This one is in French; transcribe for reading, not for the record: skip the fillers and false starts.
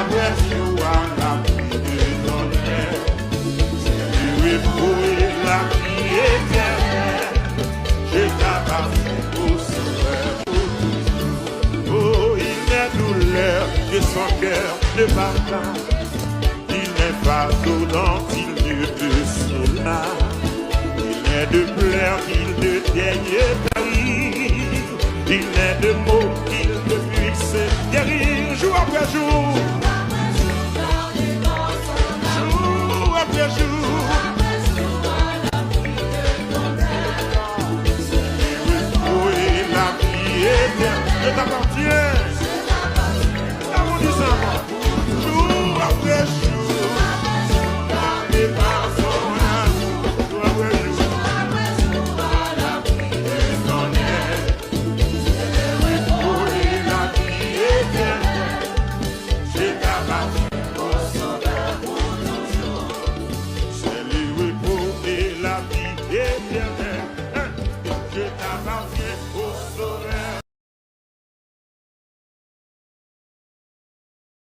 après jour à la vie de ton air. C'est le repos et la vie éternelle. Je t'appartiens au sauveur pour toujours. Oh, il n'est douleur que son cœur ne bat pas. Il n'est pas donnant, il ne te soulage. Il n'est de pleurs qu'il ne daigne tarir. Il n'est de mots qu'il ne puisse guérir. Jour après jour, jour après jour, oh, et la vie éternelle, je t'appartiens. Arrondissement, jour après jour. Yeah.